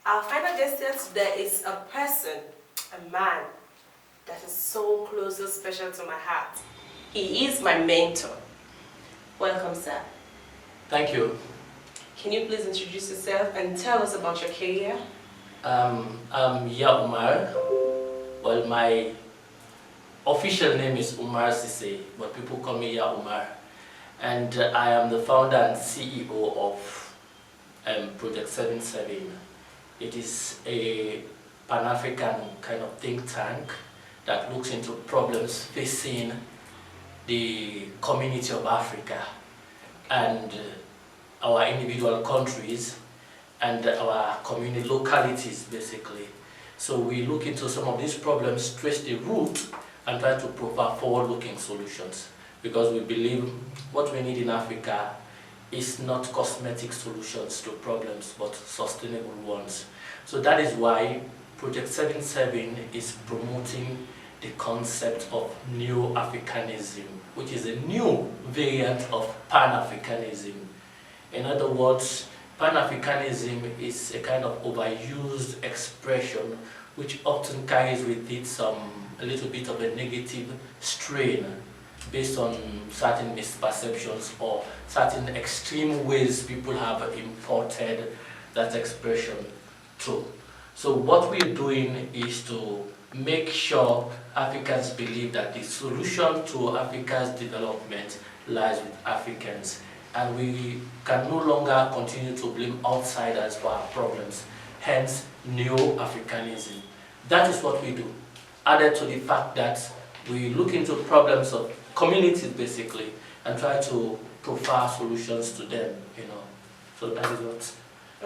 Our final guest here today is a person, a man, that is so close, so special to my heart. He is my mentor. Welcome, sir. Thank you. Can you please introduce yourself and tell us about your career? I'm Umar. Well, my official name is Umar Sise, but people call me Umar. And I am the founder and CEO of Project 77. It is a Pan-African kind of think tank that looks into problems facing the community of Africa and our individual countries and our community localities, basically. So we look into some of these problems, trace the root, and try to provide forward-looking solutions, because we believe what we need in Africa is not cosmetic solutions to problems, but sustainable ones. So that is why Project 77 is promoting the concept of Neo-Africanism, which is a new variant of Pan-Africanism. In other words, Pan-Africanism is a kind of overused expression which often carries with it a little bit of a negative strain based on certain misperceptions or certain extreme ways people have imported that expression to. So what we're doing is to make sure Africans believe that the solution to Africa's development lies with Africans, and we can no longer continue to blame outsiders for our problems, hence Neo-Africanism. That is what we do, added to the fact that we look into problems of communities basically and try to provide solutions to them, So that is what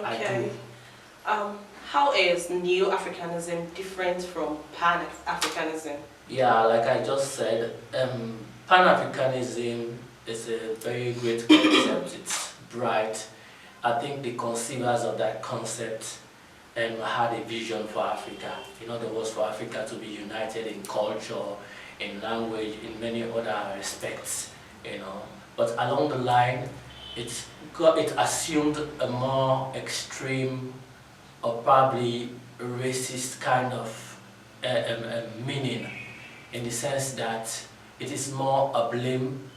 I do. How is Neo-Africanism different from Pan-Africanism? Yeah, like I just said, Pan-Africanism is a very great concept. It's bright. I think the conceivers of that concept had a vision for Africa. In other words, for Africa to be united in culture, in language, in many other respects, But along the line, it assumed a more extreme or probably racist kind of meaning, in the sense that it is more a blame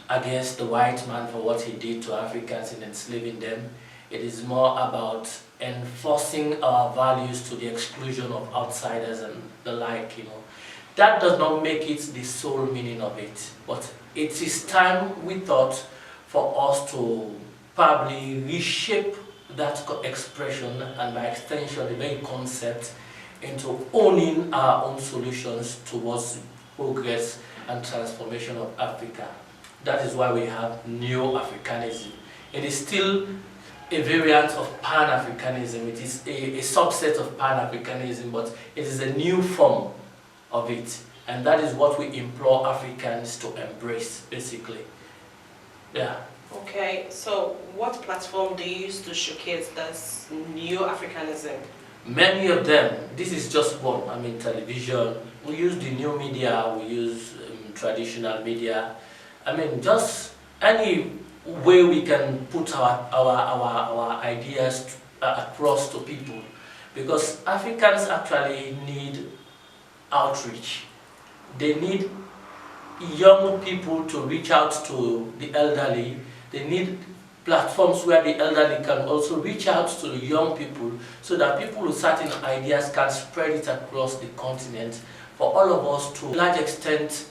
against the white man for what he did to Africans in enslaving them. It is more about enforcing our values to the exclusion of outsiders and the like, That does not make it the sole meaning of it, but it is time, we thought, for us to probably reshape that expression and by extension the very concept into owning our own solutions towards progress and transformation of Africa. That is why we have Neo-Africanism. It is still a variant of Pan-Africanism. It is a subset of Pan-Africanism, but it is a new form of it. And that is what we implore Africans to embrace, basically. Yeah. Okay, so what platform do you use to showcase this Neo-Africanism? Many of them. This is just one. Television. We use the new media, we use traditional media. Just any way we can put our ideas across to people. Because Africans actually need outreach. They need young people to reach out to the elderly. They need platforms where the elderly can also reach out to the young people, so that people with certain ideas can spread it across the continent for all of us to a large extent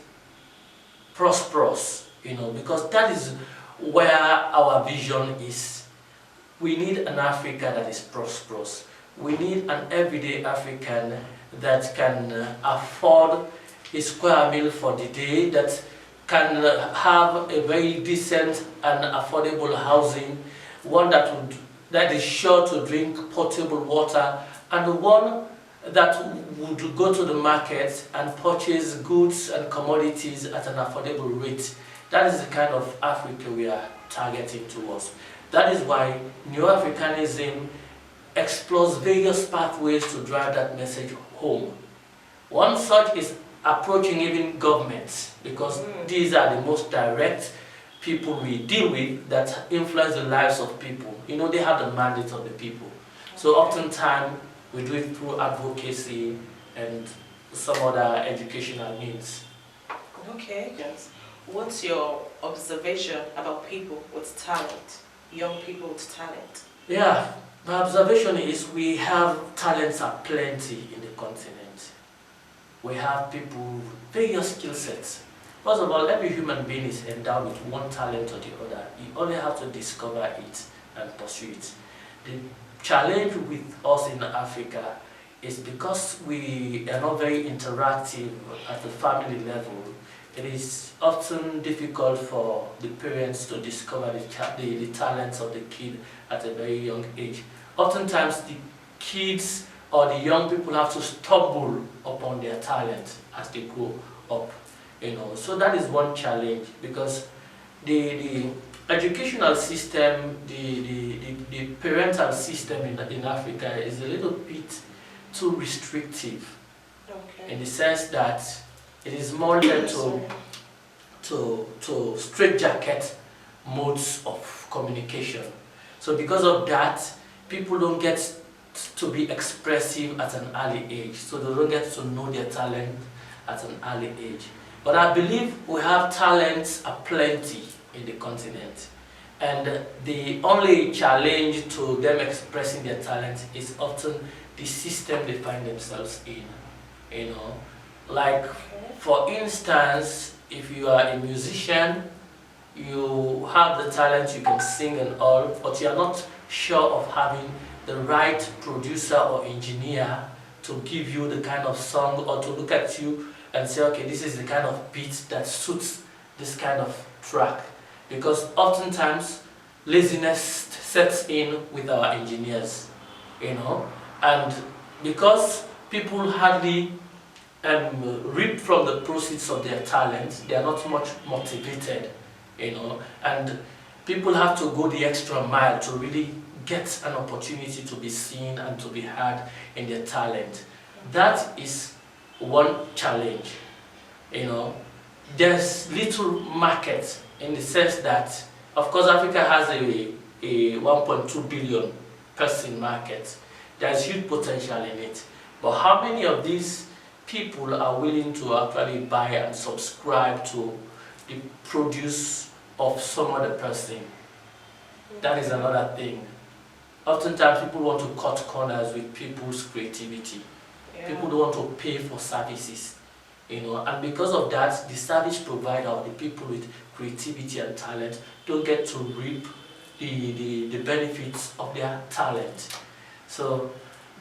prosperous, because that is where our vision is. We need an Africa that is prosperous. We need an everyday African that can afford a square meal for the day, that can have a very decent and affordable housing, one that is sure to drink potable water, and one that would go to the market and purchase goods and commodities at an affordable rate. That is the kind of Africa we are targeting towards. That is why Neo-Africanism explores various pathways to drive that message home. One such is approaching even governments, because these are the most direct people we deal with that influence the lives of people. They have the mandate of the people. So oftentimes we do it through advocacy and some other educational means. Okay. Yes. What's your observation about people with talent, young people with talent? Yeah, my observation is we have talents aplenty in the continent. We have people with various skill sets. First of all, every human being is endowed with one talent or the other. You only have to discover it and pursue it. The challenge with us in Africa is because we are not very interactive at the family level. It is often difficult for the parents to discover the talents of the kid at a very young age. Oftentimes the kids or the young people have to stumble upon their talent as they grow up. So that is one challenge, because the educational system, the parental system in Africa is a little bit too restrictive, Okay. in the sense that it is more led to straitjacket modes of communication. So because of that, people don't get to be expressive at an early age, so they don't get to know their talent at an early age. But I believe we have talents aplenty in the continent, and the only challenge to them expressing their talent is often the system they find themselves in. Like, for instance, if you are a musician, you have the talent, you can sing and all, but you are not sure of having the right producer or engineer to give you the kind of song, or to look at you and say, okay, this is the kind of beat that suits this kind of track. Because oftentimes laziness sets in with our engineers, and because people hardly reap from the proceeds of their talent, they are not much motivated, and people have to go the extra mile to really get an opportunity to be seen and to be heard in their talent. That is one challenge. There's little market, in the sense that, of course, Africa has a 1.2 billion person market. There's huge potential in it, but how many of these people are willing to actually buy and subscribe to the produce of some other person? That is another thing. Oftentimes people want to cut corners with people's creativity. Yeah. People don't want to pay for services, and because of that, the service provider or the people with creativity and talent don't get to reap the benefits of their talent. So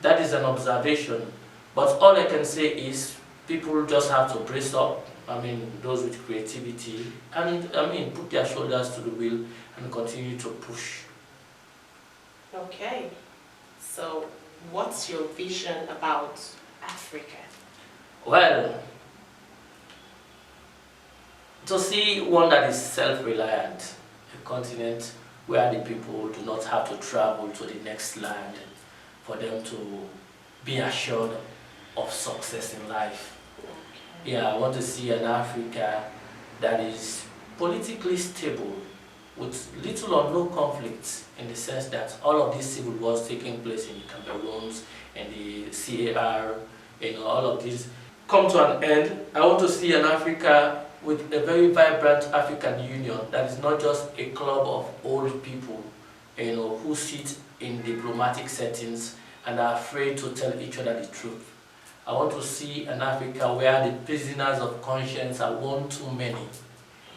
that is an observation. But all I can say is people just have to brace up, those with creativity, and put their shoulders to the wheel and continue to push. Okay. So what's your vision about Africa? Well, to see one that is self-reliant, a continent where the people do not have to travel to the next land for them to be assured of success in life. Okay. Yeah, I want to see an Africa that is politically stable, with little or no conflicts, in the sense that all of these civil wars taking place in the Cameroons and the CAR, all of these come to an end. I want to see an Africa with a very vibrant African Union that is not just a club of old people, who sit in diplomatic settings and are afraid to tell each other the truth. I want to see an Africa where the prisoners of conscience are one too many.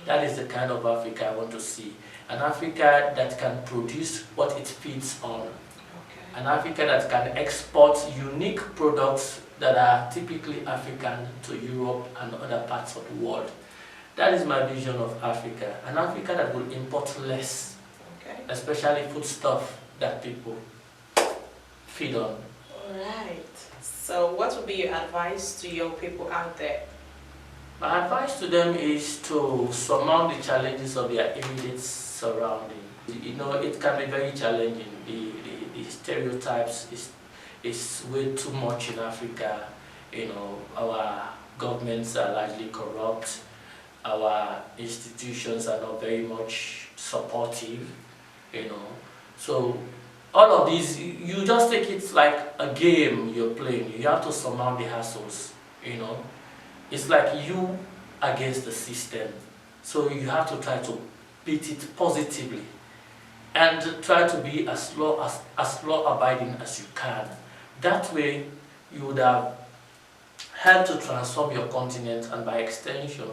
That is the kind of Africa I want to see. An Africa that can produce what it feeds on. Okay. An Africa that can export unique products that are typically African to Europe and other parts of the world. That is my vision of Africa. An Africa that will import less, Okay. especially foodstuff that people feed on. Alright. So what would be your advice to young people out there? My advice to them is to surmount the challenges of their immediate surrounding. It can be very challenging. The stereotypes is way too much in Africa. Our governments are largely corrupt. Our institutions are not very much supportive. So all of these, you just take it like a game you're playing. You have to surmount the hassles, you know. It's like you against the system. So you have to try to beat it positively and try to be as law abiding as you can. That way you would have helped to transform your continent and by extension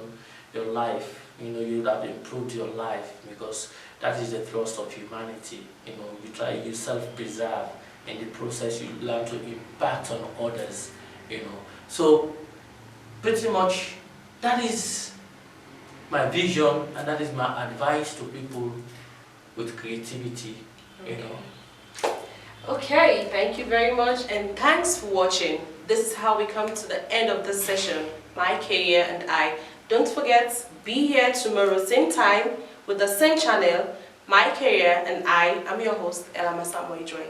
your life. You know, you would have improved your life because that is the thrust of humanity. You know, you self-preserve. In the process, you learn to impact on others. You know, so pretty much that is my vision and that is my advice to people with creativity. You know. Okay, thank you very much and thanks for watching. This is how we come to the end of this session. My career and I. Don't forget, be here tomorrow, same time, with the same channel, My Career and I. I'm your host, Moijueh.